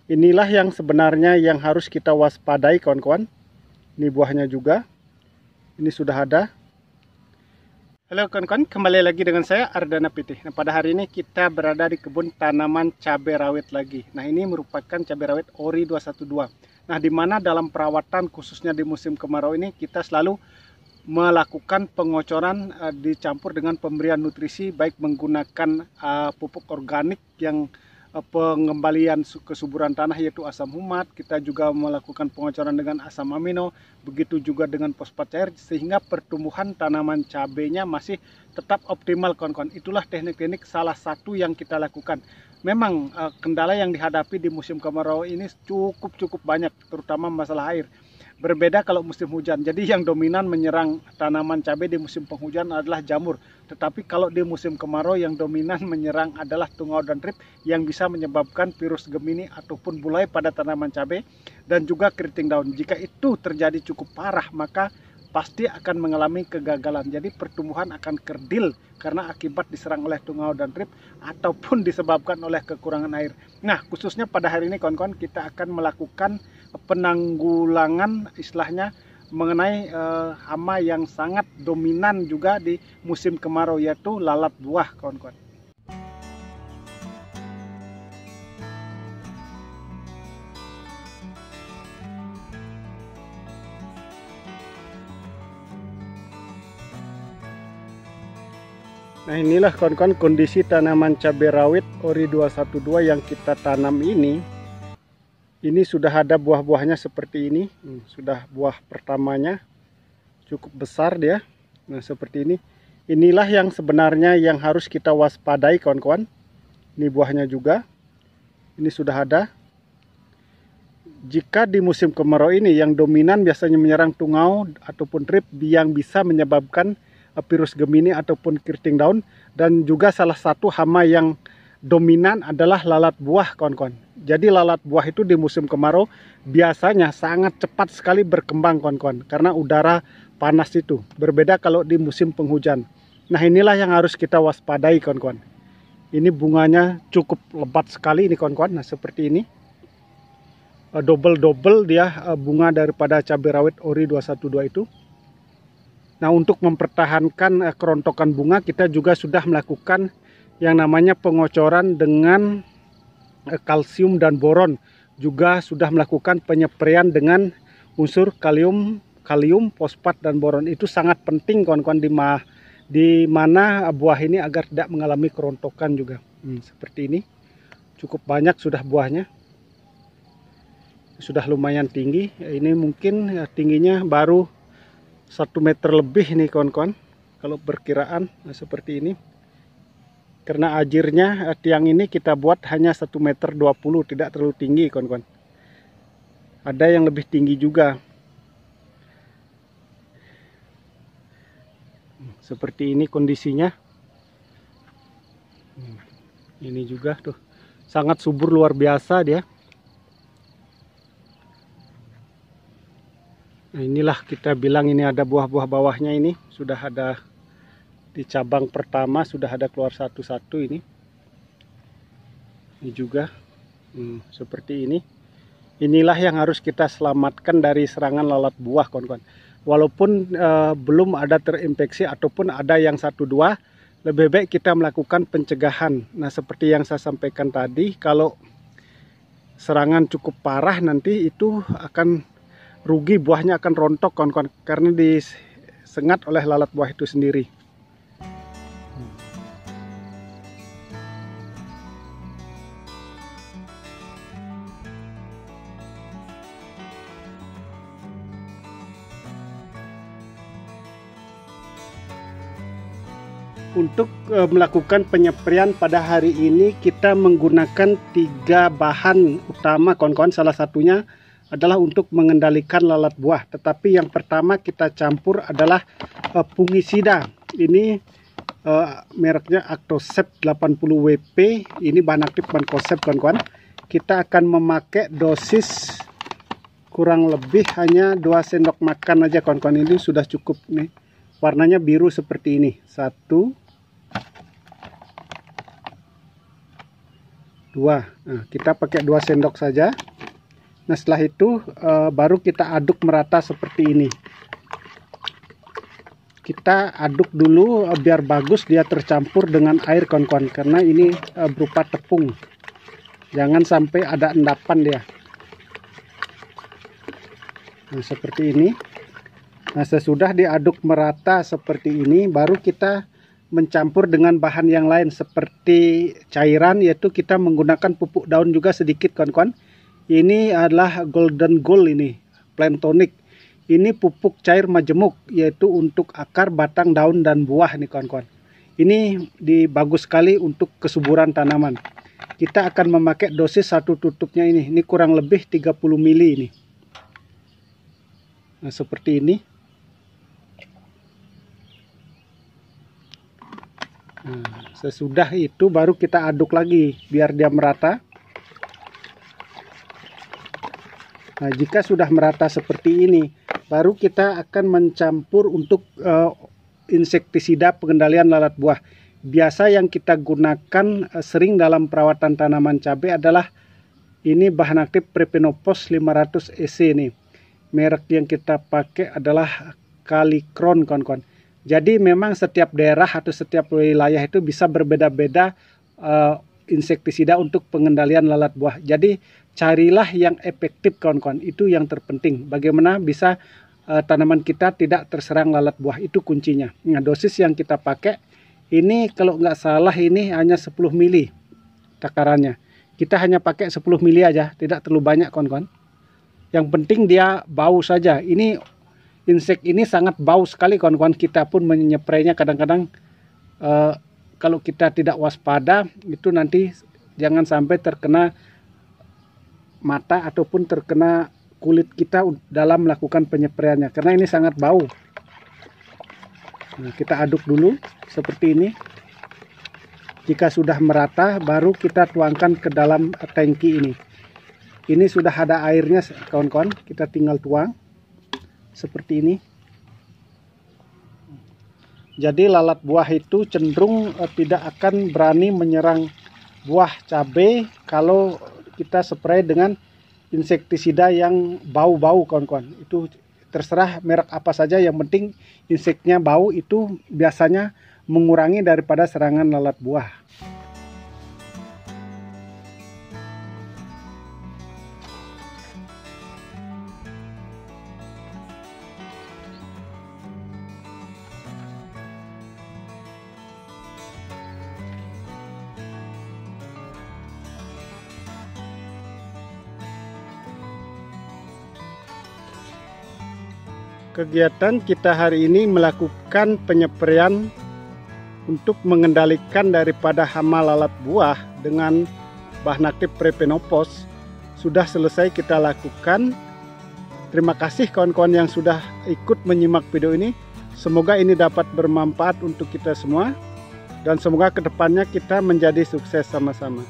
Inilah yang sebenarnya yang harus kita waspadai, kawan-kawan. Ini buahnya juga. Ini sudah ada. Halo kawan-kawan, kembali lagi dengan saya Ardana Pitih. Nah, pada hari ini kita berada di kebun tanaman cabai rawit lagi. Nah, ini merupakan cabai rawit Ori 212. Nah, di mana dalam perawatan khususnya di musim kemarau ini kita selalu melakukan pengocoran dicampur dengan pemberian nutrisi, baik menggunakan pupuk organik yang pengembalian kesuburan tanah yaitu asam humat. Kita juga melakukan pengocoran dengan asam amino, begitu juga dengan fosfat cair, sehingga pertumbuhan tanaman cabenya masih tetap optimal, kawan-kawan. Itulah teknik-teknik salah satu yang kita lakukan. Memang kendala yang dihadapi di musim kemarau ini cukup banyak, terutama masalah air. Berbeda kalau musim hujan. Jadi yang dominan menyerang tanaman cabai di musim penghujan adalah jamur. Tetapi kalau di musim kemarau yang dominan menyerang adalah tungau dan trip yang bisa menyebabkan virus Gemini ataupun bulai pada tanaman cabai dan juga keriting daun. Jika itu terjadi cukup parah, maka pasti akan mengalami kegagalan. Jadi pertumbuhan akan kerdil karena akibat diserang oleh tungau dan trip ataupun disebabkan oleh kekurangan air. Nah, khususnya pada hari ini kawan-kawan kita akan melakukan penanggulangan istilahnya mengenai hama yang sangat dominan juga di musim kemarau, yaitu lalat buah, kawan-kawan. Nah, inilah kawan-kawan kondisi tanaman cabai rawit Ori 212 yang kita tanam ini. Ini sudah ada buah-buahnya seperti ini. Sudah buah pertamanya, cukup besar dia. Nah, seperti ini. Inilah yang sebenarnya yang harus kita waspadai, kawan-kawan. Ini buahnya juga. Ini sudah ada. Jika di musim kemarau ini yang dominan biasanya menyerang tungau ataupun trip yang bisa menyebabkan virus Gemini ataupun keriting daun, dan juga salah satu hama yang dominan adalah lalat buah, kawan-kawan. Jadi lalat buah itu di musim kemarau biasanya sangat cepat sekali berkembang, kawan-kawan, karena udara panas itu. Berbeda kalau di musim penghujan. Nah, inilah yang harus kita waspadai, kawan-kawan. Ini bunganya cukup lebat sekali ini, kawan-kawan. Nah, seperti ini. Double dia bunga daripada cabai rawit Ori 212 itu. Nah, untuk mempertahankan kerontokan bunga, kita juga sudah melakukan yang namanya pengocoran dengan kalsium dan boron. Juga sudah melakukan penyepraian dengan unsur kalium, fosfat dan boron. Itu sangat penting, kawan-kawan, di mana buah ini agar tidak mengalami kerontokan juga. Seperti ini. Cukup banyak sudah buahnya. Sudah lumayan tinggi. Ini mungkin tingginya baru 1 meter lebih nih, kawan-kawan, kalau perkiraan. Nah, seperti ini. Karena ajirnya tiang ini kita buat hanya 1,20 meter, tidak terlalu tinggi, kawan-kawan. Ada yang lebih tinggi juga. Seperti ini kondisinya. Ini juga tuh sangat subur luar biasa dia. Nah, inilah kita bilang ini ada buah-buah bawahnya, ini sudah ada di cabang pertama, sudah ada keluar satu-satu ini. Ini juga seperti ini. Inilah yang harus kita selamatkan dari serangan lalat buah, kawan-kawan. Walaupun belum ada terinfeksi ataupun ada yang 1-2, lebih baik kita melakukan pencegahan. Nah, seperti yang saya sampaikan tadi, kalau serangan cukup parah nanti itu akan rugi, buahnya akan rontok, kawan-kawan, karena disengat oleh lalat buah itu sendiri. Untuk melakukan penyepraian pada hari ini kita menggunakan 3 bahan utama, kawan-kawan. Salah satunya adalah untuk mengendalikan lalat buah. Tetapi yang pertama kita campur adalah fungisida. Ini mereknya Actosept 80 WP. Ini bahan aktif Mancozeb, kawan-kawan. Kita akan memakai dosis kurang lebih hanya 2 sendok makan aja, kawan-kawan. Ini sudah cukup nih. Warnanya biru seperti ini. 1, 2. Nah, kita pakai 2 sendok saja. Nah, setelah itu baru kita aduk merata seperti ini. Kita aduk dulu biar bagus dia tercampur dengan air kawan-kawan, karena ini berupa tepung. Jangan sampai ada endapan dia. Nah, seperti ini. Nah, sesudah diaduk merata seperti ini, baru kita mencampur dengan bahan yang lain seperti cairan, yaitu kita menggunakan pupuk daun juga sedikit kawan-kawan. Ini adalah Golden Gold, ini plant tonic. Ini pupuk cair majemuk, yaitu untuk akar, batang, daun, dan buah nih kawan-kawan. Ini bagus sekali untuk kesuburan tanaman. Kita akan memakai dosis 1 tutupnya ini. Ini kurang lebih 30 ml ini. Nah, seperti ini. Nah, sesudah itu baru kita aduk lagi biar dia merata. Nah, jika sudah merata seperti ini, baru kita akan mencampur untuk insektisida pengendalian lalat buah. Biasa yang kita gunakan sering dalam perawatan tanaman cabai adalah ini bahan aktif Prepinopos 500 EC ini. Merek yang kita pakai adalah Calicron kawan-kawan. Jadi memang setiap daerah atau setiap wilayah itu bisa berbeda-beda insektisida untuk pengendalian lalat buah. Jadi carilah yang efektif kawan-kawan, itu yang terpenting. Bagaimana bisa tanaman kita tidak terserang lalat buah, itu kuncinya. Nah, dosis yang kita pakai ini kalau nggak salah ini hanya 10 ml takarannya. Kita hanya pakai 10 ml aja, tidak terlalu banyak kawan-kawan. Yang penting dia bau saja. Ini insek ini sangat bau sekali kawan-kawan. Kita pun menyepreinya kadang-kadang kalau kita tidak waspada, itu nanti jangan sampai terkena mata ataupun terkena kulit kita dalam melakukan penyepreiannya, karena ini sangat bau. Nah, kita aduk dulu seperti ini. Jika sudah merata, baru kita tuangkan ke dalam tangki ini. Ini sudah ada airnya kawan-kawan, kita tinggal tuang seperti ini. Jadi lalat buah itu cenderung tidak akan berani menyerang buah cabai kalau kita spray dengan insektisida yang bau-bau kawan-kawan. Itu terserah merek apa saja, yang penting inseknya bau, itu biasanya mengurangi daripada serangan lalat buah. Kegiatan kita hari ini melakukan penyepreian untuk mengendalikan daripada hama lalat buah dengan bahan aktif Prepinopos sudah selesai kita lakukan. Terima kasih kawan-kawan yang sudah ikut menyimak video ini. Semoga ini dapat bermanfaat untuk kita semua, dan semoga kedepannya kita menjadi sukses sama-sama.